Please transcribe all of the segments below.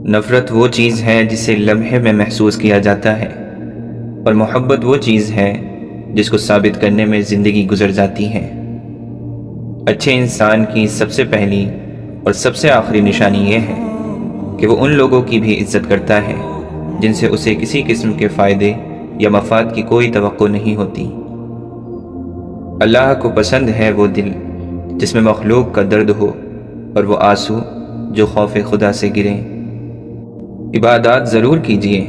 نفرت وہ چیز ہے جسے لمحے میں محسوس کیا جاتا ہے، اور محبت وہ چیز ہے جس کو ثابت کرنے میں زندگی گزر جاتی ہے۔ اچھے انسان کی سب سے پہلی اور سب سے آخری نشانی یہ ہے کہ وہ ان لوگوں کی بھی عزت کرتا ہے جن سے اسے کسی قسم کے فائدے یا مفاد کی کوئی توقع نہیں ہوتی۔ اللہ کو پسند ہے وہ دل جس میں مخلوق کا درد ہو، اور وہ آنسو جو خوف خدا سے گریں۔ عبادات ضرور کیجیے،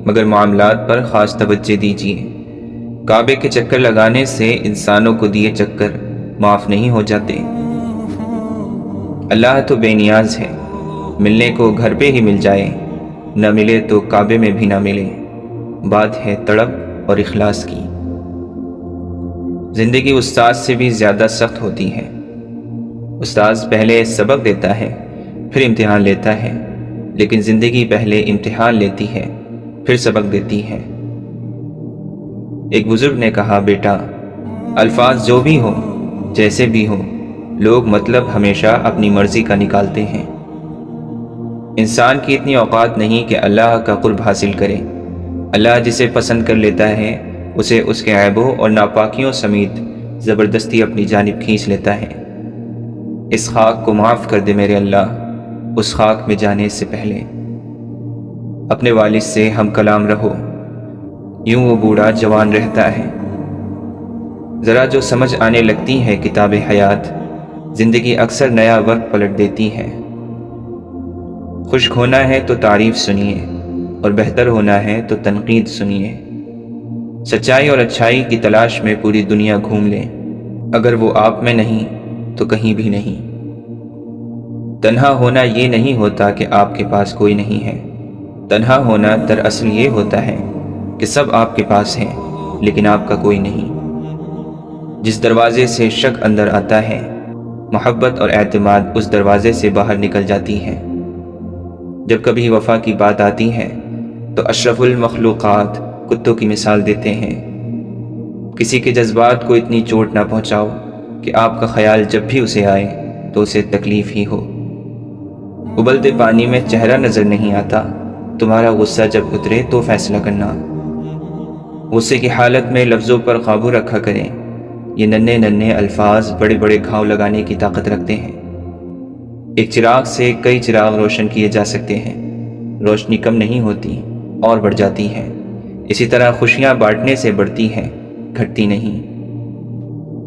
مگر معاملات پر خاص توجہ دیجیے۔ کعبے کے چکر لگانے سے انسانوں کو دیے چکر معاف نہیں ہو جاتے۔ اللہ تو بے نیاز ہے، ملنے کو گھر پہ ہی مل جائے، نہ ملے تو کعبے میں بھی نہ ملے۔ بات ہے تڑپ اور اخلاص کی۔ زندگی استاد سے بھی زیادہ سخت ہوتی ہے۔ استاد پہلے سبق دیتا ہے، پھر امتحان لیتا ہے، لیکن زندگی پہلے امتحان لیتی ہے، پھر سبق دیتی ہے۔ ایک بزرگ نے کہا، بیٹا، الفاظ جو بھی ہوں، جیسے بھی ہوں، لوگ مطلب ہمیشہ اپنی مرضی کا نکالتے ہیں۔ انسان کی اتنی اوقات نہیں کہ اللہ کا قرب حاصل کرے۔ اللہ جسے پسند کر لیتا ہے اسے اس کے عیبوں اور ناپاکیوں سمیت زبردستی اپنی جانب کھینچ لیتا ہے۔ اس خاک کو معاف کر دے میرے اللہ، اس خاک میں جانے سے پہلے۔ اپنے والد سے ہم کلام رہو، یوں وہ بوڑھا جوان رہتا ہے۔ ذرا جو سمجھ آنے لگتی ہے کتاب حیات، زندگی اکثر نیا وقت پلٹ دیتی ہے۔ خشک ہونا ہے تو تعریف سنیے، اور بہتر ہونا ہے تو تنقید سنیے۔ سچائی اور اچھائی کی تلاش میں پوری دنیا گھوم لیں، اگر وہ آپ میں نہیں تو کہیں بھی نہیں۔ تنہا ہونا یہ نہیں ہوتا کہ آپ کے پاس کوئی نہیں ہے، تنہا ہونا دراصل یہ ہوتا ہے کہ سب آپ کے پاس ہیں لیکن آپ کا کوئی نہیں۔ جس دروازے سے شک اندر آتا ہے، محبت اور اعتماد اس دروازے سے باہر نکل جاتی ہے۔ جب کبھی وفا کی بات آتی ہے تو اشرف المخلوقات کتوں کی مثال دیتے ہیں۔ کسی کے جذبات کو اتنی چوٹ نہ پہنچاؤ کہ آپ کا خیال جب بھی اسے آئے تو اسے تکلیف ہی ہو۔ ابلتے پانی میں چہرہ نظر نہیں آتا، تمہارا غصہ جب اترے تو فیصلہ کرنا۔ غصے کی حالت میں لفظوں پر قابو رکھا کریں، یہ ننھے ننھے الفاظ بڑے بڑے گھاؤ لگانے کی طاقت رکھتے ہیں۔ ایک چراغ سے کئی چراغ روشن کیے جا سکتے ہیں، روشنی کم نہیں ہوتی اور بڑھ جاتی ہے۔ اسی طرح خوشیاں بانٹنے سے بڑھتی ہیں، گھٹتی نہیں۔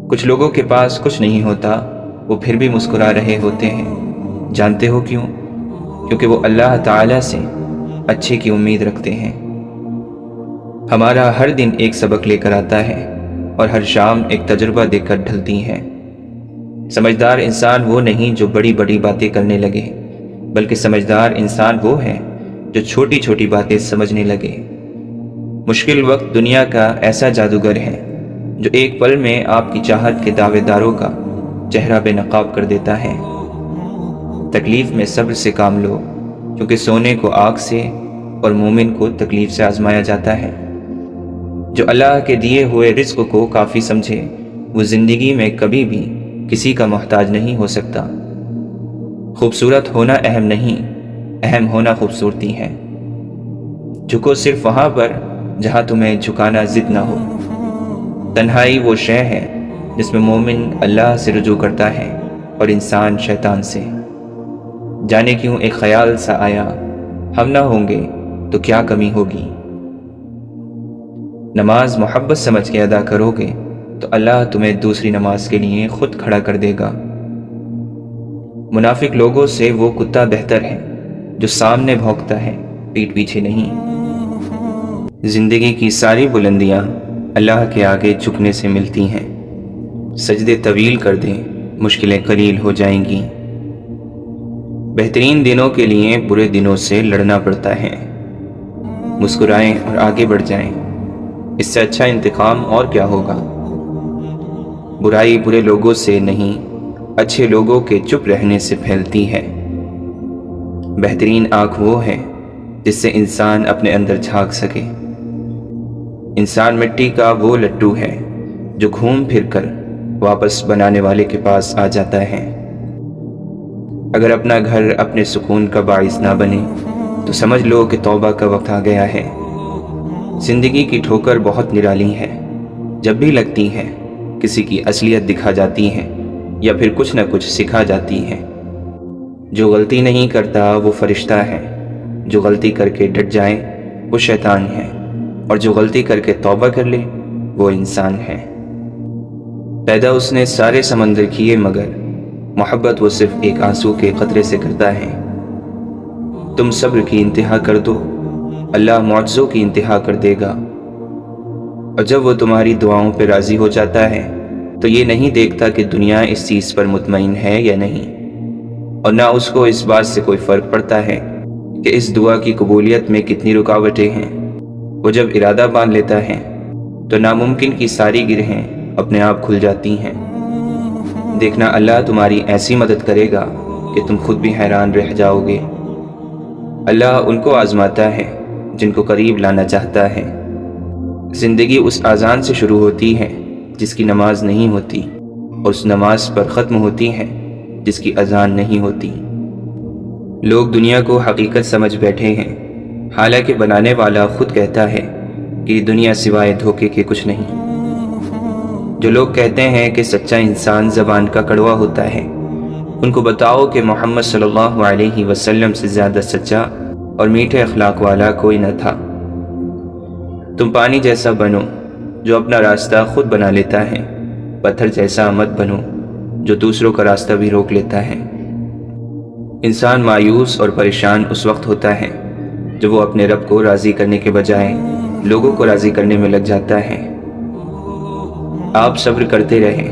کچھ لوگوں کے پاس کچھ نہیں ہوتا، وہ پھر بھی مسکرا رہے ہوتے ہیں۔ جانتے ہو کیوں؟ کیونکہ وہ اللہ تعالیٰ سے اچھے کی امید رکھتے ہیں۔ ہمارا ہر دن ایک سبق لے کر آتا ہے، اور ہر شام ایک تجربہ دے کر ڈھلتی ہے۔ سمجھدار انسان وہ نہیں جو بڑی بڑی باتیں کرنے لگے، بلکہ سمجھدار انسان وہ ہے جو چھوٹی چھوٹی باتیں سمجھنے لگے۔ مشکل وقت دنیا کا ایسا جادوگر ہے جو ایک پل میں آپ کی چاہت کے دعوے داروں کا چہرہ بے نقاب کر دیتا ہے۔ تکلیف میں صبر سے کام لو، کیونکہ سونے کو آگ سے اور مومن کو تکلیف سے آزمایا جاتا ہے۔ جو اللہ کے دیے ہوئے رزق کو کافی سمجھے، وہ زندگی میں کبھی بھی کسی کا محتاج نہیں ہو سکتا۔ خوبصورت ہونا اہم نہیں، اہم ہونا خوبصورتی ہے۔ جھکو صرف وہاں پر جہاں تمہیں جھکانا ضد نہ ہو۔ تنہائی وہ شے ہے جس میں مومن اللہ سے رجوع کرتا ہے اور انسان شیطان سے۔ جانے کیوں ایک خیال سا آیا، ہم نہ ہوں گے تو کیا کمی ہوگی۔ نماز محبت سمجھ کے ادا کرو گے تو اللہ تمہیں دوسری نماز کے لیے خود کھڑا کر دے گا۔ منافق لوگوں سے وہ کتا بہتر ہے جو سامنے بھونکتا ہے، پیٹھ پیچھے نہیں۔ زندگی کی ساری بلندیاں اللہ کے آگے جھکنے سے ملتی ہیں۔ سجدے طویل کر دیں، مشکلیں قلیل ہو جائیں گی۔ بہترین دنوں کے لیے برے دنوں سے لڑنا پڑتا ہے۔ مسکرائیں اور آگے بڑھ جائیں، اس سے اچھا انتقام اور کیا ہوگا۔ برائی برے لوگوں سے نہیں، اچھے لوگوں کے چپ رہنے سے پھیلتی ہے۔ بہترین آنکھ وہ ہے جس سے انسان اپنے اندر جھانک سکے۔ انسان مٹی کا وہ لڈو ہے جو گھوم پھر کر واپس بنانے والے کے پاس آ جاتا ہے۔ اگر اپنا گھر اپنے سکون کا باعث نہ بنے تو سمجھ لو کہ توبہ کا وقت آ گیا ہے۔ زندگی کی ٹھوکر بہت نرالی ہے، جب بھی لگتی ہے کسی کی اصلیت دکھا جاتی ہے یا پھر کچھ نہ کچھ سکھا جاتی ہے۔ جو غلطی نہیں کرتا وہ فرشتہ ہے، جو غلطی کر کے ڈٹ جائے وہ شیطان ہے، اور جو غلطی کر کے توبہ کر لے وہ انسان ہے۔ پیدا اس نے سارے سمندر کیے مگر محبت وہ صرف ایک آنسو کے قطرے سے کرتا ہے۔ تم صبر کی انتہا کر دو، اللہ معجزوں کی انتہا کر دے گا۔ اور جب وہ تمہاری دعاؤں پہ راضی ہو جاتا ہے تو یہ نہیں دیکھتا کہ دنیا اس چیز پر مطمئن ہے یا نہیں، اور نہ اس کو اس بات سے کوئی فرق پڑتا ہے کہ اس دعا کی قبولیت میں کتنی رکاوٹیں ہیں۔ وہ جب ارادہ باندھ لیتا ہے تو ناممکن کی ساری گرہیں اپنے آپ کھل جاتی ہیں۔ دیکھنا اللہ تمہاری ایسی مدد کرے گا کہ تم خود بھی حیران رہ جاؤ گے۔ اللہ ان کو آزماتا ہے جن کو قریب لانا چاہتا ہے۔ زندگی اس اذان سے شروع ہوتی ہے جس کی نماز نہیں ہوتی، اور اس نماز پر ختم ہوتی ہے جس کی اذان نہیں ہوتی۔ لوگ دنیا کو حقیقت سمجھ بیٹھے ہیں، حالانکہ بنانے والا خود کہتا ہے کہ یہ دنیا سوائے دھوکے کے کچھ نہیں۔ جو لوگ کہتے ہیں کہ سچا انسان زبان کا کڑوا ہوتا ہے، ان کو بتاؤ کہ محمد صلی اللہ علیہ وسلم سے زیادہ سچا اور میٹھے اخلاق والا کوئی نہ تھا۔ تم پانی جیسا بنو جو اپنا راستہ خود بنا لیتا ہے، پتھر جیسا مت بنو جو دوسروں کا راستہ بھی روک لیتا ہے۔ انسان مایوس اور پریشان اس وقت ہوتا ہے جب وہ اپنے رب کو راضی کرنے کے بجائے لوگوں کو راضی کرنے میں لگ جاتا ہے۔ آپ صبر کرتے رہیں،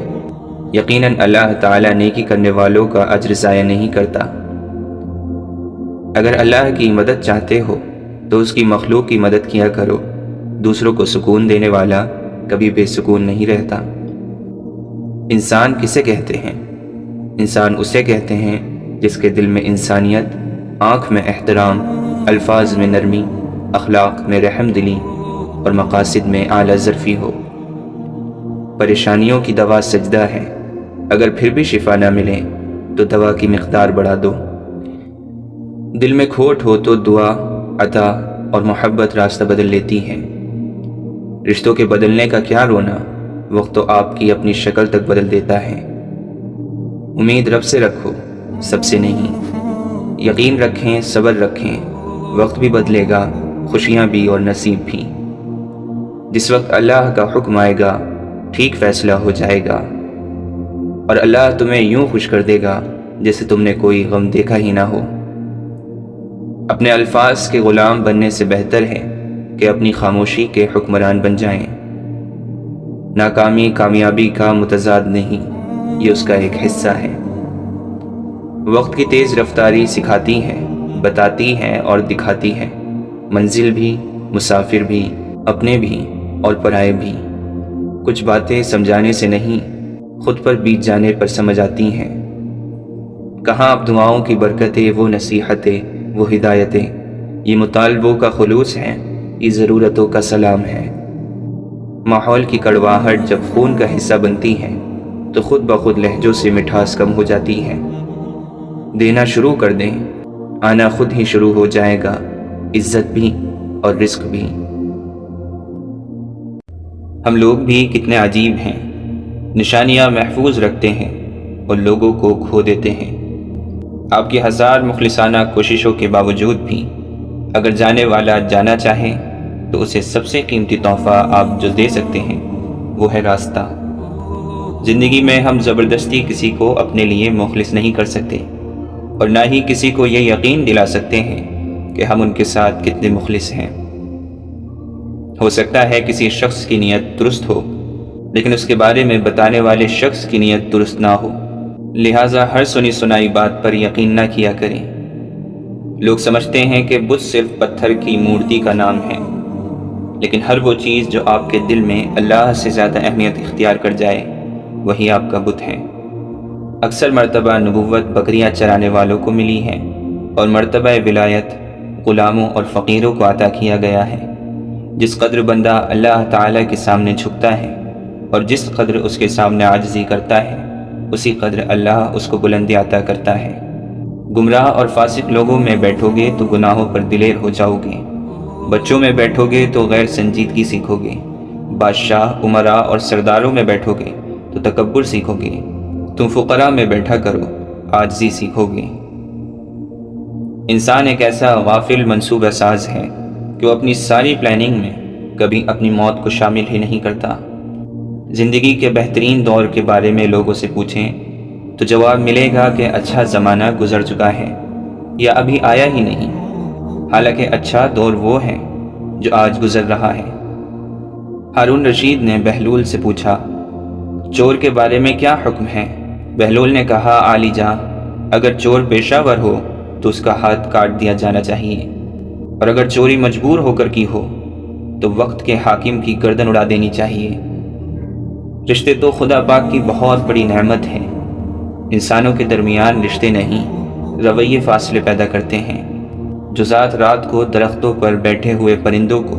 یقیناً اللہ تعالیٰ نیکی کرنے والوں کا اجر ضائع نہیں کرتا۔ اگر اللہ کی مدد چاہتے ہو تو اس کی مخلوق کی مدد کیا کرو، دوسروں کو سکون دینے والا کبھی بے سکون نہیں رہتا۔ انسان کسے کہتے ہیں؟ انسان اسے کہتے ہیں جس کے دل میں انسانیت، آنکھ میں احترام، الفاظ میں نرمی، اخلاق میں رحم دلی اور مقاصد میں اعلیٰ ظرفی ہو۔ پریشانیوں کی دوا سجدہ ہے، اگر پھر بھی شفا نہ ملے تو دوا کی مقدار بڑھا دو۔ دل میں کھوٹ ہو تو دعا، عطا اور محبت راستہ بدل لیتی ہے۔ رشتوں کے بدلنے کا کیا رونا، وقت تو آپ کی اپنی شکل تک بدل دیتا ہے۔ امید رب سے رکھو، سب سے نہیں۔ یقین رکھیں، صبر رکھیں، وقت بھی بدلے گا، خوشیاں بھی اور نصیب بھی۔ جس وقت اللہ کا حکم آئے گا ٹھیک فیصلہ ہو جائے گا، اور اللہ تمہیں یوں خوش کر دے گا جیسے تم نے کوئی غم دیکھا ہی نہ ہو۔ اپنے الفاظ کے غلام بننے سے بہتر ہے کہ اپنی خاموشی کے حکمران بن جائیں۔ ناکامی کامیابی کا متضاد نہیں، یہ اس کا ایک حصہ ہے۔ وقت کی تیز رفتاری سکھاتی ہے، بتاتی ہے اور دکھاتی ہے، منزل بھی، مسافر بھی، اپنے بھی اور پرائے بھی۔ کچھ باتیں سمجھانے سے نہیں، خود پر بیت جانے پر سمجھ آتی ہیں۔ کہاں اب دعاؤں کی برکتیں، وہ نصیحتیں، وہ ہدایتیں، یہ مطالبوں کا خلوص ہے، یہ ضرورتوں کا سلام ہے۔ ماحول کی کڑواہٹ جب خون کا حصہ بنتی ہے تو خود بخود لہجوں سے مٹھاس کم ہو جاتی ہے۔ دینا شروع کر دیں، آنا خود ہی شروع ہو جائے گا، عزت بھی اور رزق بھی۔ ہم لوگ بھی کتنے عجیب ہیں، نشانیاں محفوظ رکھتے ہیں اور لوگوں کو کھو دیتے ہیں۔ آپ کی ہزار مخلصانہ کوششوں کے باوجود بھی اگر جانے والا جانا چاہے تو اسے سب سے قیمتی تحفہ آپ جو دے سکتے ہیں وہ ہے راستہ۔ زندگی میں ہم زبردستی کسی کو اپنے لیے مخلص نہیں کر سکتے، اور نہ ہی کسی کو یہ یقین دلا سکتے ہیں کہ ہم ان کے ساتھ کتنے مخلص ہیں۔ ہو سکتا ہے کسی شخص کی نیت درست ہو، لیکن اس کے بارے میں بتانے والے شخص کی نیت درست نہ ہو، لہٰذا ہر سنی سنائی بات پر یقین نہ کیا کریں۔ لوگ سمجھتے ہیں کہ بت صرف پتھر کی مورتی کا نام ہے، لیکن ہر وہ چیز جو آپ کے دل میں اللہ سے زیادہ اہمیت اختیار کر جائے وہی آپ کا بت ہے۔ اکثر مرتبہ نبوت بکریاں چرانے والوں کو ملی ہے، اور مرتبہ ولایت غلاموں اور فقیروں کو عطا کیا گیا ہے۔ جس قدر بندہ اللہ تعالیٰ کے سامنے جھکتا ہے اور جس قدر اس کے سامنے عاجزی کرتا ہے، اسی قدر اللہ اس کو بلندی عطا کرتا ہے۔ گمراہ اور فاسق لوگوں میں بیٹھو گے تو گناہوں پر دلیر ہو جاؤ گے، بچوں میں بیٹھو گے تو غیر سنجیدگی سیکھو گے، بادشاہ، امراء اور سرداروں میں بیٹھو گے تو تکبر سیکھو گے، تم فقراء میں بیٹھا کرو، عاجزی سیکھو گے۔ انسان ایک ایسا غافل منصوبہ ساز ہے کہ وہ اپنی ساری پلاننگ میں کبھی اپنی موت کو شامل ہی نہیں کرتا۔ زندگی کے بہترین دور کے بارے میں لوگوں سے پوچھیں تو جواب ملے گا کہ اچھا زمانہ گزر چکا ہے یا ابھی آیا ہی نہیں، حالانکہ اچھا دور وہ ہے جو آج گزر رہا ہے۔ ہارون رشید نے بہلول سے پوچھا، چور کے بارے میں کیا حکم ہے؟ بہلول نے کہا، عالی جاں، اگر چور پیشہ ور ہو تو اس کا ہاتھ کاٹ دیا جانا چاہیے، اور اگر چوری مجبور ہو کر کی ہو تو وقت کے حاکم کی گردن اڑا دینی چاہیے۔ رشتے تو خدا پاک کی بہت بڑی نعمت ہے۔ انسانوں کے درمیان رشتے نہیں، رویے فاصلے پیدا کرتے ہیں۔ جو ذات رات کو درختوں پر بیٹھے ہوئے پرندوں کو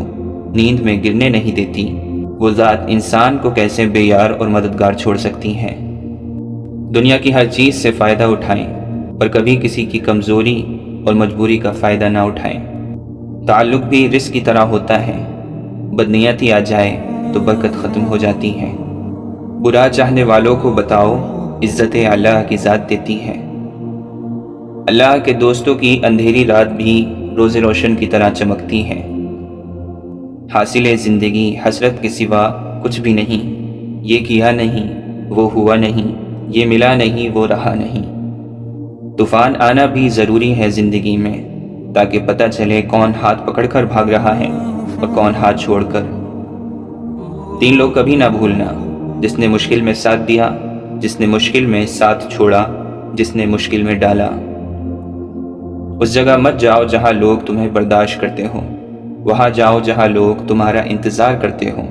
نیند میں گرنے نہیں دیتی، وہ ذات انسان کو کیسے بے یار اور مددگار چھوڑ سکتی ہے۔ دنیا کی ہر چیز سے فائدہ اٹھائیں اور کبھی کسی کی کمزوری اور مجبوری کا فائدہ نہ اٹھائیں۔ تعلق بھی رزق کی طرح ہوتا ہے، بدنیتی آ جائے تو برکت ختم ہو جاتی ہے۔ برا چاہنے والوں کو بتاؤ، عزت اللہ کی ذات دیتی ہے۔ اللہ کے دوستوں کی اندھیری رات بھی روز روشن کی طرح چمکتی ہے۔ حاصل زندگی حسرت کے سوا کچھ بھی نہیں، یہ کیا نہیں، وہ ہوا نہیں، یہ ملا نہیں، وہ رہا نہیں۔ طوفان آنا بھی ضروری ہے زندگی میں، تاکہ پتہ چلے کون ہاتھ پکڑ کر بھاگ رہا ہے اور کون ہاتھ چھوڑ کر۔ 3 لوگ کبھی نہ بھولنا، جس نے مشکل میں ساتھ دیا، جس نے مشکل میں ساتھ چھوڑا، جس نے مشکل میں ڈالا۔ اس جگہ مت جاؤ جہاں لوگ تمہیں برداشت کرتے ہوں، وہاں جاؤ جہاں لوگ تمہارا انتظار کرتے ہوں۔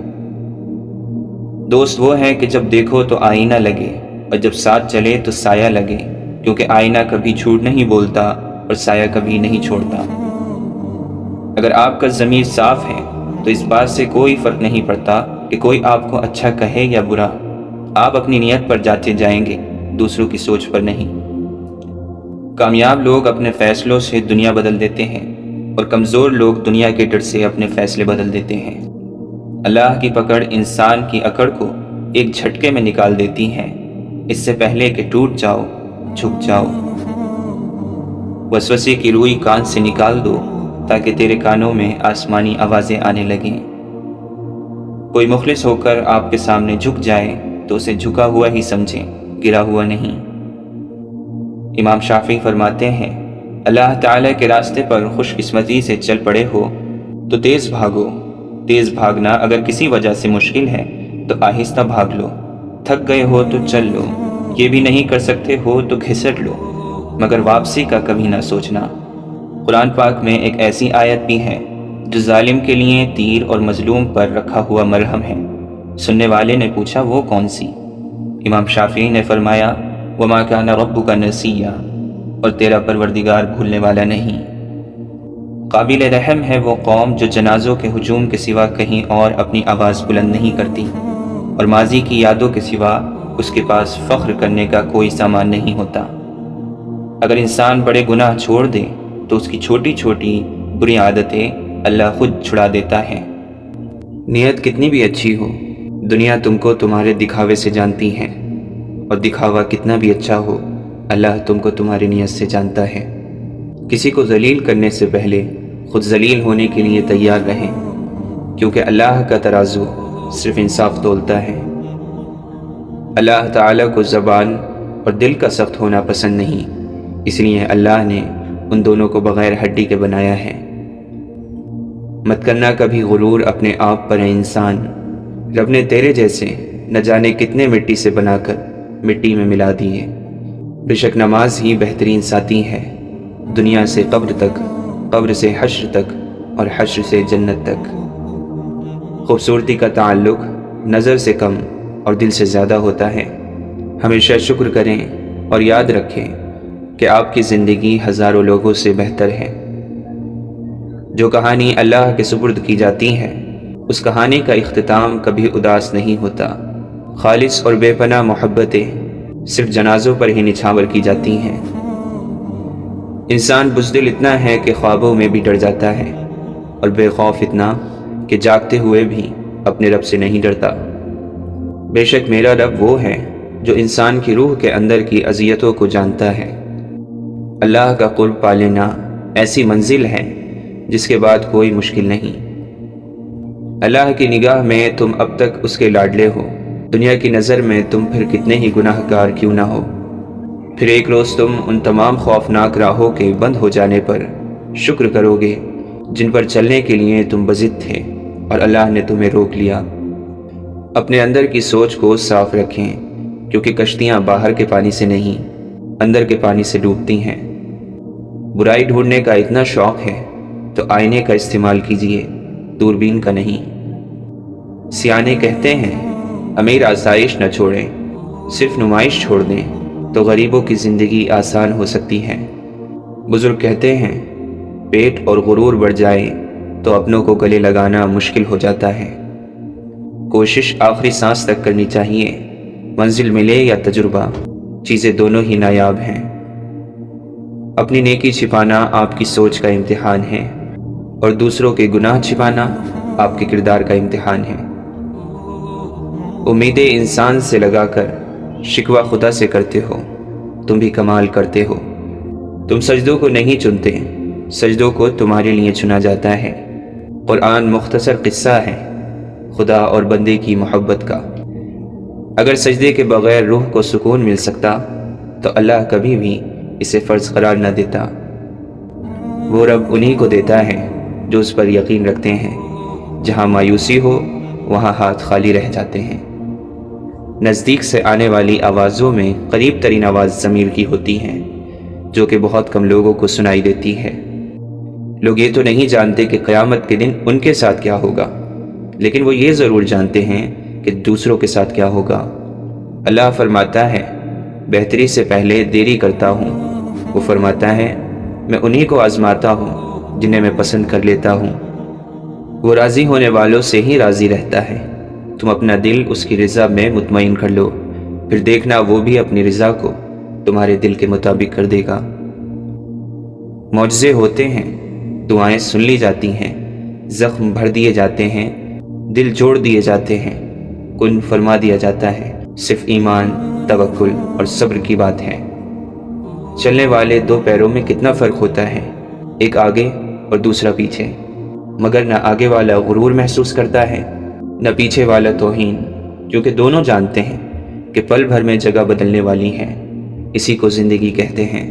دوست وہ ہیں کہ جب دیکھو تو آئینہ لگے، اور جب ساتھ چلے تو سایہ لگے، کیونکہ آئینہ کبھی جھوٹ نہیں بولتا اور سایہ کبھی نہیں چھوڑتا۔ اگر آپ کا ضمیر صاف ہے تو اس بات سے کوئی فرق نہیں پڑتا کہ کوئی آپ کو اچھا کہے یا برا، آپ اپنی نیت پر جاتے جائیں گے، دوسروں کی سوچ پر نہیں۔ کامیاب لوگ اپنے فیصلوں سے دنیا بدل دیتے ہیں، اور کمزور لوگ دنیا کے ڈر سے اپنے فیصلے بدل دیتے ہیں۔ اللہ کی پکڑ انسان کی اکڑ کو ایک جھٹکے میں نکال دیتی ہے، اس سے پہلے کہ ٹوٹ جاؤ، جھک جاؤ۔ وسوسے کی روئی کان سے نکال دو تاکہ تیرے کانوں میں آسمانی آوازیں آنے لگیں۔ کوئی مخلص ہو کر آپ کے سامنے جھک جائے تو اسے جھکا ہوا ہی سمجھیں، گرا ہوا نہیں۔ امام شافعی فرماتے ہیں، اللہ تعالیٰ کے راستے پر خوش قسمتی سے چل پڑے ہو تو تیز بھاگو۔ تیز بھاگنا اگر کسی وجہ سے مشکل ہے تو آہستہ بھاگ لو۔ تھک گئے ہو تو چل لو، یہ بھی نہیں کر سکتے ہو تو گھسٹ لو، مگر واپسی کا کبھی نہ سوچنا۔ قرآن پاک میں ایک ایسی آیت بھی ہے جو ظالم کے لیے تیر اور مظلوم پر رکھا ہوا مرہم ہے۔ سننے والے نے پوچھا، وہ کون سی؟ امام شافعی نے فرمایا، وَمَا كَانَ رَبُّكَ نَسِيًّا، اور تیرا پروردگار بھولنے والا نہیں۔ قابل رحم ہے وہ قوم جو جنازوں کے ہجوم کے سوا کہیں اور اپنی آواز بلند نہیں کرتی، اور ماضی کی یادوں کے سوا اس کے پاس فخر کرنے کا کوئی سامان نہیں ہوتا۔ اگر انسان بڑے گناہ چھوڑ دے تو اس کی چھوٹی چھوٹی بری عادتیں اللہ خود چھڑا دیتا ہے۔ نیت کتنی بھی اچھی ہو، دنیا تم کو تمہارے دکھاوے سے جانتی ہے، اور دکھاوا کتنا بھی اچھا ہو، اللہ تم کو تمہاری نیت سے جانتا ہے۔ کسی کو ذلیل کرنے سے پہلے خود ذلیل ہونے کے لیے تیار رہیں، کیونکہ اللہ کا ترازو صرف انصاف تولتا ہے۔ اللہ تعالیٰ کو زبان اور دل کا سخت ہونا پسند نہیں، اس لیے اللہ نے ان دونوں کو بغیر ہڈی کے بنایا ہے۔ مت کرنا کبھی غرور اپنے آپ پر ہے انسان، رب نے تیرے جیسے نہ جانے کتنے مٹی سے بنا کر مٹی میں ملا دیے۔ بے شک نماز ہی بہترین ساتھی ہے، دنیا سے قبر تک، قبر سے حشر تک، اور حشر سے جنت تک۔ خوبصورتی کا تعلق نظر سے کم اور دل سے زیادہ ہوتا ہے۔ ہمیشہ شکر کریں اور یاد رکھیں کہ آپ کی زندگی ہزاروں لوگوں سے بہتر ہے۔ جو کہانی اللہ کے سپرد کی جاتی ہے، اس کہانی کا اختتام کبھی اداس نہیں ہوتا۔ خالص اور بے پناہ محبتیں صرف جنازوں پر ہی نچھاور کی جاتی ہیں۔ انسان بزدل اتنا ہے کہ خوابوں میں بھی ڈر جاتا ہے، اور بے خوف اتنا کہ جاگتے ہوئے بھی اپنے رب سے نہیں ڈرتا۔ بے شک میرا رب وہ ہے جو انسان کی روح کے اندر کی اذیتوں کو جانتا ہے۔ اللہ کا قرب پا لینا ایسی منزل ہے جس کے بعد کوئی مشکل نہیں۔ اللہ کی نگاہ میں تم اب تک اس کے لاڈلے ہو، دنیا کی نظر میں تم پھر کتنے ہی گناہ گار کیوں نہ ہو۔ پھر ایک روز تم ان تمام خوفناک راہوں کے بند ہو جانے پر شکر کرو گے جن پر چلنے کے لیے تم بضد تھے اور اللہ نے تمہیں روک لیا۔ اپنے اندر کی سوچ کو صاف رکھیں، کیونکہ کشتیاں باہر کے پانی سے نہیں اندر کے پانی سے ڈوبتی ہیں۔ برائی ڈھونڈنے کا اتنا شوق ہے تو آئینے کا استعمال کیجیے، دوربین کا نہیں۔ سیانے کہتے ہیں امیر آسائش نہ چھوڑیں، صرف نمائش چھوڑ دیں تو غریبوں کی زندگی آسان ہو سکتی ہے۔ بزرگ کہتے ہیں پیٹ اور غرور بڑھ جائے تو اپنوں کو گلے لگانا مشکل ہو جاتا ہے۔ کوشش آخری سانس تک کرنی چاہیے، منزل ملے یا تجربہ، چیزیں دونوں ہی نایاب ہیں۔ اپنی نیکی چھپانا آپ کی سوچ کا امتحان ہے، اور دوسروں کے گناہ چھپانا آپ کے کردار کا امتحان ہے۔ امیدیں انسان سے لگا کر شکوہ خدا سے کرتے ہو، تم بھی کمال کرتے ہو۔ تم سجدوں کو نہیں چنتے، سجدوں کو تمہارے لیے چنا جاتا ہے۔ قرآن مختصر قصہ ہے خدا اور بندے کی محبت کا۔ اگر سجدے کے بغیر روح کو سکون مل سکتا تو اللہ کبھی بھی اسے فرض قرار نہ دیتا۔ وہ رب انہی کو دیتا ہے جو اس پر یقین رکھتے ہیں۔ جہاں مایوسی ہو وہاں ہاتھ خالی رہ جاتے ہیں۔ نزدیک سے آنے والی آوازوں میں قریب ترین آواز ضمیر کی ہوتی ہے، جو کہ بہت کم لوگوں کو سنائی دیتی ہے۔ لوگ یہ تو نہیں جانتے کہ قیامت کے دن ان کے ساتھ کیا ہوگا، لیکن وہ یہ ضرور جانتے ہیں کہ دوسروں کے ساتھ کیا ہوگا۔ اللہ فرماتا ہے بہتری سے پہلے دیری کرتا ہوں۔ وہ فرماتا ہے میں انہی کو آزماتا ہوں جنہیں میں پسند کر لیتا ہوں۔ وہ راضی ہونے والوں سے ہی راضی رہتا ہے۔ تم اپنا دل اس کی رضا میں مطمئن کر لو، پھر دیکھنا وہ بھی اپنی رضا کو تمہارے دل کے مطابق کر دے گا۔ معجزے ہوتے ہیں، دعائیں سن لی جاتی ہیں، زخم بھر دیے جاتے ہیں، دل جوڑ دیے جاتے ہیں، کن فرما دیا جاتا ہے۔ صرف ایمان، توکل اور صبر کی بات ہے۔ چلنے والے دو پیروں میں کتنا فرق ہوتا ہے، ایک آگے اور دوسرا پیچھے، مگر نہ آگے والا غرور محسوس کرتا ہے نہ پیچھے والا توہین، کیونکہ دونوں جانتے ہیں کہ پل بھر میں جگہ بدلنے والی ہے۔ اسی کو زندگی کہتے ہیں۔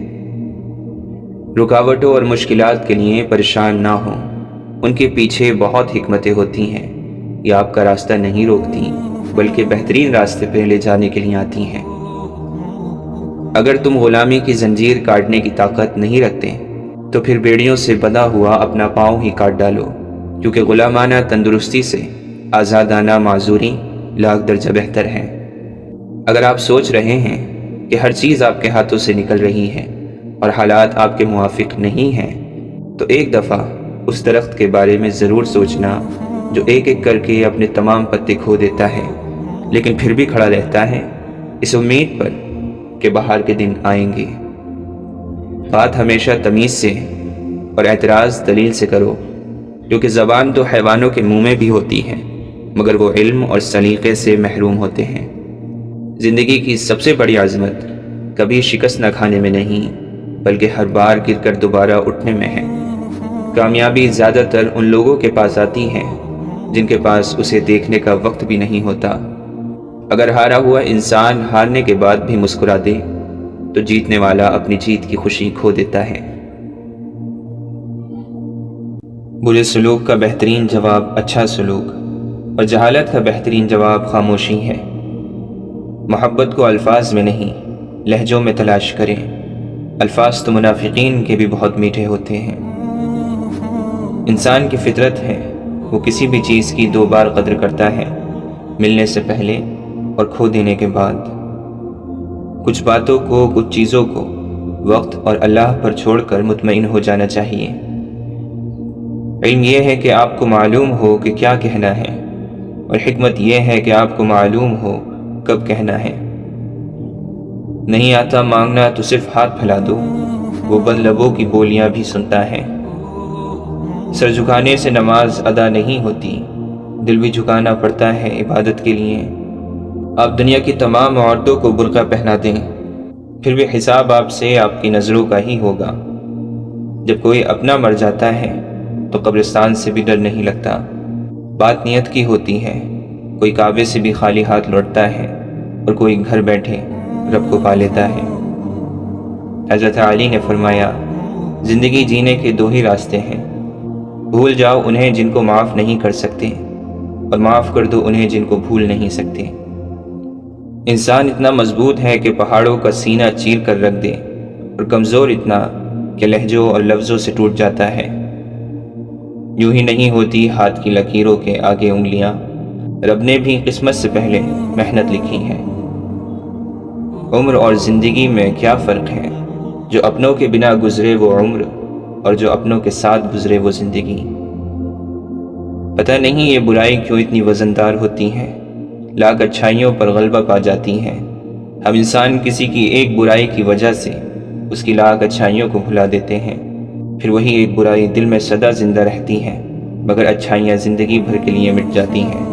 رکاوٹوں اور مشکلات کے لیے پریشان نہ ہوں، ان کے پیچھے بہت حکمتیں ہوتی ہیں۔ یہ آپ کا راستہ نہیں روکتی بلکہ بہترین راستے پہ لے جانے کے لیے آتی ہیں۔ اگر تم غلامی کی زنجیر کاٹنے کی طاقت نہیں رکھتے تو پھر بیڑیوں سے بندھا ہوا اپنا پاؤں ہی کاٹ ڈالو، کیونکہ غلامانہ تندرستی سے آزادانہ معذوری لاکھ درجہ بہتر ہے۔ اگر آپ سوچ رہے ہیں کہ ہر چیز آپ کے ہاتھوں سے نکل رہی ہے اور حالات آپ کے موافق نہیں ہیں، تو ایک دفعہ اس درخت کے بارے میں ضرور سوچنا جو ایک ایک کر کے اپنے تمام پتے کھو دیتا ہے لیکن پھر بھی کھڑا رہتا ہے اس امید پر کہ باہر کے دن آئیں گے۔ بات ہمیشہ تمیز سے اور اعتراض دلیل سے کرو، کیونکہ زبان تو حیوانوں کے منہ میں بھی ہوتی ہے مگر وہ علم اور سلیقے سے محروم ہوتے ہیں۔ زندگی کی سب سے بڑی عظمت کبھی شکست نہ کھانے میں نہیں بلکہ ہر بار گر کر دوبارہ اٹھنے میں ہے۔ کامیابی زیادہ تر ان لوگوں کے پاس آتی ہے جن کے پاس اسے دیکھنے کا وقت بھی نہیں ہوتا۔ اگر ہارا ہوا انسان ہارنے کے بعد بھی مسکرا دے تو جیتنے والا اپنی جیت کی خوشی کھو دیتا ہے۔ برے سلوک کا بہترین جواب اچھا سلوک، اور جہالت کا بہترین جواب خاموشی ہے۔ محبت کو الفاظ میں نہیں لہجوں میں تلاش کریں۔ الفاظ تو منافقین کے بھی بہت میٹھے ہوتے ہیں۔ انسان کی فطرت ہے وہ کسی بھی چیز کی دو بار قدر کرتا ہے، ملنے سے پہلے اور کھو دینے کے بعد۔ کچھ باتوں کو، کچھ چیزوں کو وقت اور اللہ پر چھوڑ کر مطمئن ہو جانا چاہیے۔ علم یہ ہے کہ آپ کو معلوم ہو کہ کیا کہنا ہے، اور حکمت یہ ہے کہ آپ کو معلوم ہو کب کہنا ہے۔ نہیں آتا مانگنا تو صرف ہاتھ پھیلا دو، وہ بند لبوں کی بولیاں بھی سنتا ہے۔ سر جھکانے سے نماز ادا نہیں ہوتی، دل بھی جھکانا پڑتا ہے عبادت کے لیے۔ آپ دنیا کی تمام عورتوں کو برقع پہنا دیں، پھر بھی حساب آپ سے آپ کی نظروں کا ہی ہوگا۔ جب کوئی اپنا مر جاتا ہے تو قبرستان سے بھی ڈر نہیں لگتا۔ بات نیت کی ہوتی ہے، کوئی کعبے سے بھی خالی ہاتھ لوٹتا ہے اور کوئی گھر بیٹھے رب کو پا لیتا ہے۔ حضرت علی نے فرمایا، زندگی جینے کے دو ہی راستے ہیں، بھول جاؤ انہیں جن کو معاف نہیں کر سکتے، اور معاف کر دو انہیں جن کو بھول نہیں سکتے۔ انسان اتنا مضبوط ہے کہ پہاڑوں کا سینہ چیر کر رکھ دے، اور کمزور اتنا کہ لہجوں اور لفظوں سے ٹوٹ جاتا ہے۔ یوں ہی نہیں ہوتی ہاتھ کی لکیروں کے آگے انگلیاں، رب نے بھی قسمت سے پہلے محنت لکھی ہے۔ عمر اور زندگی میں کیا فرق ہے؟ جو اپنوں کے بنا گزرے وہ عمر، اور جو اپنوں کے ساتھ گزرے وہ زندگی۔ پتہ نہیں یہ برائی کیوں اتنی وزندار ہوتی ہے، لاکھ اچھائیوں پر غلبہ پا جاتی ہیں۔ ہم انسان کسی کی ایک برائی کی وجہ سے اس کی لاکھ اچھائیوں کو بھلا دیتے ہیں، پھر وہی ایک برائی دل میں سدا زندہ رہتی ہے، مگر اچھائیاں زندگی بھر کے لیے مٹ جاتی ہیں۔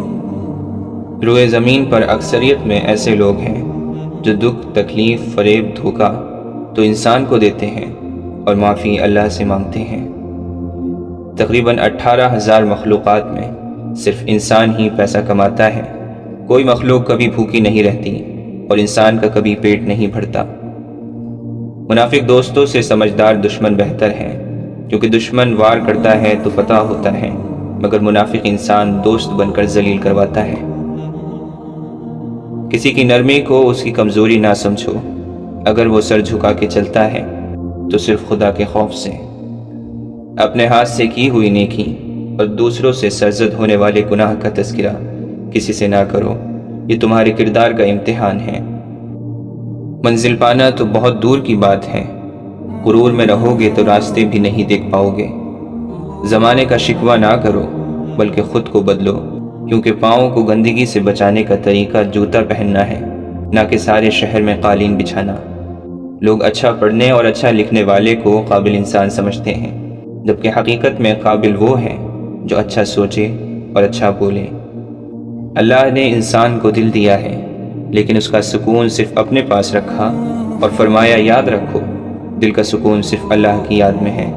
روئے زمین پر اکثریت میں ایسے لوگ ہیں جو دکھ، تکلیف، فریب، دھوکہ تو انسان کو دیتے ہیں اور معافی اللہ سے مانگتے ہیں۔ تقریباً 18,000 مخلوقات میں صرف انسان ہی پیسہ کماتا ہے۔ کوئی مخلوق کبھی بھوکی نہیں رہتی اور انسان کا کبھی پیٹ نہیں بھرتا۔ منافق دوستوں سے سمجھدار دشمن بہتر ہے، کیونکہ دشمن وار کرتا ہے تو پتہ ہوتا ہے، مگر منافق انسان دوست بن کر ذلیل کرواتا ہے۔ کسی کی نرمی کو اس کی کمزوری نہ سمجھو، اگر وہ سر جھکا کے چلتا ہے تو صرف خدا کے خوف سے۔ اپنے ہاتھ سے کی ہوئی نیکی اور دوسروں سے سرزد ہونے والے گناہ کا تذکرہ کسی سے نہ کرو، یہ تمہارے کردار کا امتحان ہے۔ منزل پانا تو بہت دور کی بات ہے، غرور میں رہو گے تو راستے بھی نہیں دیکھ پاؤ گے۔ زمانے کا شکوہ نہ کرو بلکہ خود کو بدلو، کیونکہ پاؤں کو گندگی سے بچانے کا طریقہ جوتا پہننا ہے، نہ کہ سارے شہر میں قالین بچھانا۔ لوگ اچھا پڑھنے اور اچھا لکھنے والے کو قابل انسان سمجھتے ہیں، جبکہ حقیقت میں قابل وہ ہے جو اچھا سوچے اور اچھا بولے۔ اللہ نے انسان کو دل دیا ہے، لیکن اس کا سکون صرف اپنے پاس رکھا اور فرمایا یاد رکھو دل کا سکون صرف اللہ کی یاد میں ہے۔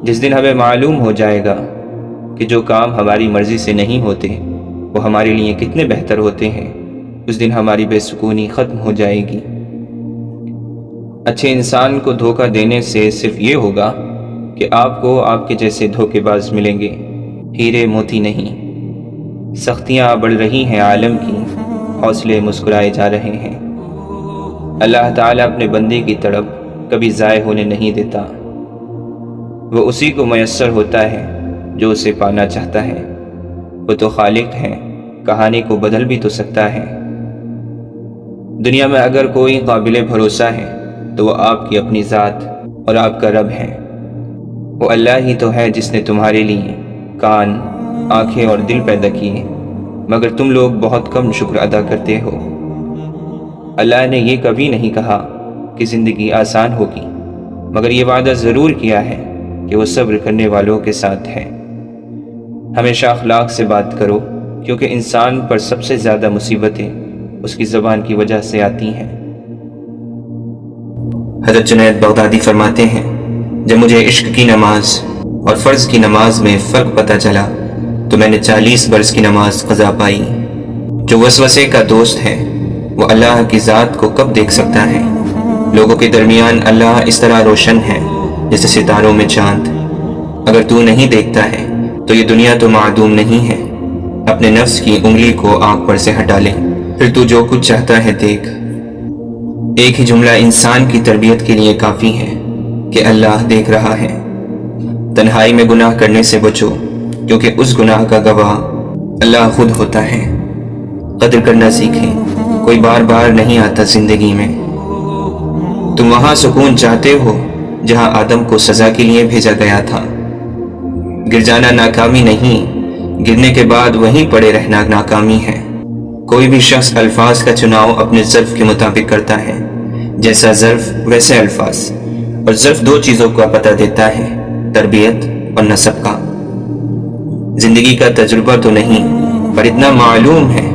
جس دن ہمیں معلوم ہو جائے گا کہ جو کام ہماری مرضی سے نہیں ہوتے وہ ہمارے لیے کتنے بہتر ہوتے ہیں، اس دن ہماری بے سکونی ختم ہو جائے گی۔ اچھے انسان کو دھوکہ دینے سے صرف یہ ہوگا کہ آپ کو آپ کے جیسے دھوکے باز ملیں گے، ہیرے موتی نہیں۔ سختیاں بڑھ رہی ہیں عالم کی، حوصلے مسکرائے جا رہے ہیں۔ اللہ تعالیٰ اپنے بندے کی تڑپ کبھی ضائع ہونے نہیں دیتا، وہ اسی کو میسر ہوتا ہے جو اسے پانا چاہتا ہے۔ وہ تو خالق ہے، کہانی کو بدل بھی تو سکتا ہے۔ دنیا میں اگر کوئی قابل بھروسہ ہے تو وہ آپ کی اپنی ذات اور آپ کا رب ہے۔ وہ اللہ ہی تو ہے جس نے تمہارے لیے کان، آنکھیں اور دل پیدا کیے، مگر تم لوگ بہت کم شکر ادا کرتے ہو۔ اللہ نے یہ کبھی نہیں کہا کہ زندگی آسان ہوگی، مگر یہ وعدہ ضرور کیا ہے کہ وہ صبر کرنے والوں کے ساتھ ہے۔ ہمیشہ اخلاق سے بات کرو، کیونکہ انسان پر سب سے زیادہ مصیبتیں اس کی زبان کی وجہ سے آتی ہیں۔ حضرت جنید بغدادی فرماتے ہیں، جب مجھے عشق کی نماز اور فرض کی نماز میں فرق پتہ چلا تو میں نے 40 برس کی نماز قضا پائی۔ جو وسوسے کا دوست ہے وہ اللہ کی ذات کو کب دیکھ سکتا ہے؟ لوگوں کے درمیان اللہ اس طرح روشن ہے جیسے ستاروں میں چاند۔ اگر تو نہیں دیکھتا ہے تو یہ دنیا تو معدوم نہیں ہے۔ اپنے نفس کی انگلی کو آنکھ پر سے ہٹا لے، پھر تو جو کچھ چاہتا ہے دیکھ۔ ایک ہی جملہ انسان کی تربیت کے لیے کافی ہے کہ اللہ دیکھ رہا ہے۔ تنہائی میں گناہ کرنے سے بچو، کیونکہ اس گناہ کا گواہ اللہ خود ہوتا ہے۔ قدر کرنا سیکھیں، کوئی بار بار نہیں آتا زندگی میں۔ تم وہاں سکون چاہتے ہو جہاں آدم کو سزا کے لیے بھیجا گیا تھا۔ گر جانا ناکامی نہیں، گرنے کے بعد وہیں پڑے رہنا ناکامی ہے۔ کوئی بھی شخص الفاظ کا چناؤ اپنے ظرف کے مطابق کرتا ہے، جیسا ظرف ویسے الفاظ، اور ظرف دو چیزوں کا پتہ دیتا ہے، تربیت اور نسب کا۔ زندگی کا تجربہ تو نہیں، پر اتنا معلوم ہے،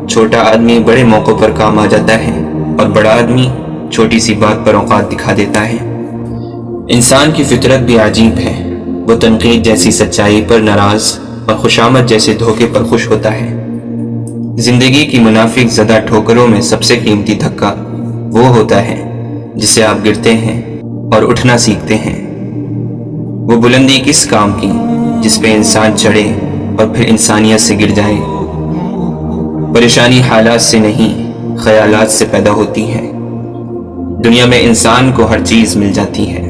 چھوٹا آدمی بڑے موقعوں پر کام آ جاتا ہے اور بڑا آدمی چھوٹی سی بات پر اوقات دکھا دیتا ہے۔ انسان کی فطرت بھی عجیب ہے، وہ تنقید جیسی سچائی پر ناراض اور خوشامد جیسے دھوکے پر خوش ہوتا ہے۔ زندگی کی منافق زدہ ٹھوکروں میں سب سے قیمتی دھکا وہ ہوتا ہے جسے آپ گرتے ہیں اور اٹھنا سیکھتے ہیں۔ وہ بلندی کس کام کی جس پہ انسان چڑھے اور پھر انسانیت سے گر جائے۔ پریشانی حالات سے نہیں، خیالات سے پیدا ہوتی ہے۔ دنیا میں انسان کو ہر چیز مل جاتی ہے،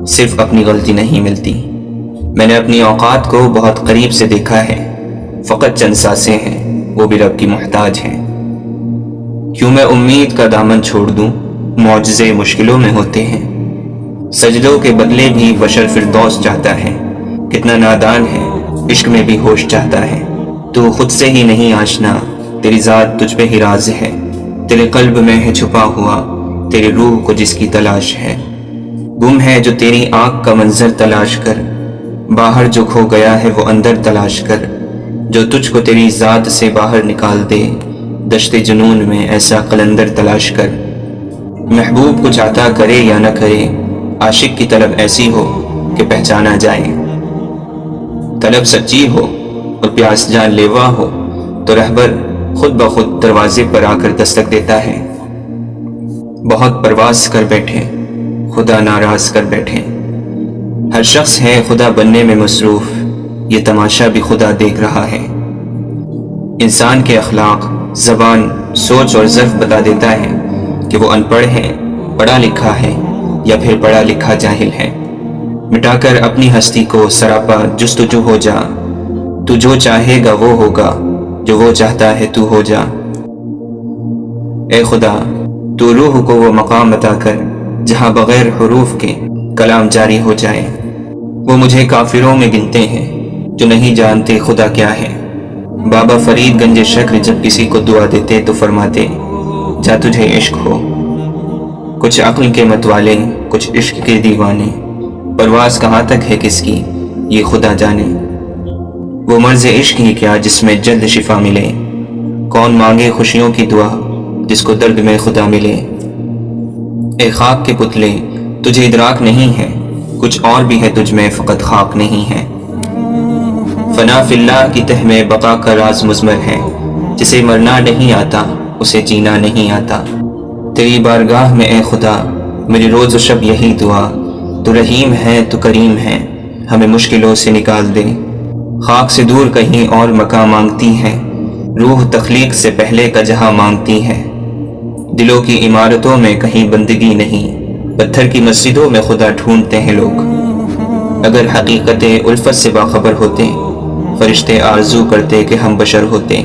صرف اپنی غلطی نہیں ملتی۔ میں نے اپنی اوقات کو بہت قریب سے دیکھا ہے، فقط چند سانسیں ہیں، وہ بھی رب کی محتاج ہیں۔ کیوں میں امید کا دامن چھوڑ دوں، معجزے مشکلوں میں ہوتے ہیں۔ سجدوں کے بدلے بھی بشر فردوس چاہتا ہے، کتنا نادان ہے، عشق میں بھی ہوش چاہتا ہے۔ تو خود سے ہی نہیں آشنا، تیری ذات تجھ پہ ہی راز ہے، تیرے قلب میں ہے چھپا ہوا، تیری روح کو جس کی تلاش ہے۔ گم ہے جو تیری آنکھ کا منظر تلاش کر، باہر جو کھو گیا ہے وہ اندر تلاش کر، جو تجھ کو تیری ذات سے باہر نکال دے، دشت جنون میں ایسا قلندر تلاش کر۔ محبوب کچھ عطا کرے یا نہ کرے، عاشق کی طلب ایسی ہو کہ پہچانا جائے۔ طلب سچی ہو اور پیاس جان لیوا ہو تو رہبر خود بخود دروازے پر آ کر دستک دیتا ہے۔ بہت پرواز کر بیٹھے، خدا ناراض کر بیٹھے۔ ہر شخص ہے خدا بننے میں مصروف، یہ تماشا بھی خدا دیکھ رہا ہے۔ انسان کے اخلاق، زبان، سوچ اور ظرف بتا دیتا ہے کہ وہ ان پڑھ ہے، پڑھا لکھا ہے یا پھر پڑھا لکھا جاہل ہے۔ مٹا کر اپنی ہستی کو سراپا جستجو ہو جا، تو جو چاہے گا وہ ہوگا، جو وہ چاہتا ہے تو ہو جا۔ اے خدا، تو روح کو وہ مقام عطا کر جہاں بغیر حروف کے کلام جاری ہو جائے۔ وہ مجھے کافروں میں گنتے ہیں جو نہیں جانتے خدا کیا ہے۔ بابا فرید گنج شکر جب کسی کو دعا دیتے تو فرماتے، جا تجھے عشق ہو۔ کچھ عقل کے متوالے، کچھ عشق کے دیوانے، پرواز کہاں تک ہے کس کی یہ خدا جانے۔ وہ مرض عشق ہی کیا جس میں جلد شفا ملے، کون مانگے خوشیوں کی دعا جس کو درد میں خدا ملے۔ اے خاک کے پتلے، تجھے ادراک نہیں ہے، کچھ اور بھی ہے تجھ میں فقط خاک نہیں ہے۔ فنا فی اللہ کی تہ میں بقا کا راز مضمر ہے، جسے مرنا نہیں آتا اسے جینا نہیں آتا۔ تیری بارگاہ میں اے خدا میری روز و شب یہی دعا، تو رحیم ہے تو کریم ہے، ہمیں مشکلوں سے نکال دے۔ خاک سے دور کہیں اور مقام مانگتی ہے، روح تخلیق سے پہلے کا جہاں مانگتی ہے۔ دلوں کی عمارتوں میں کہیں بندگی نہیں، پتھر کی مسجدوں میں خدا ڈھونڈتے ہیں لوگ۔ اگر حقیقت الفت سے باخبر ہوتے، فرشتے آرزو کرتے کہ ہم بشر ہوتے۔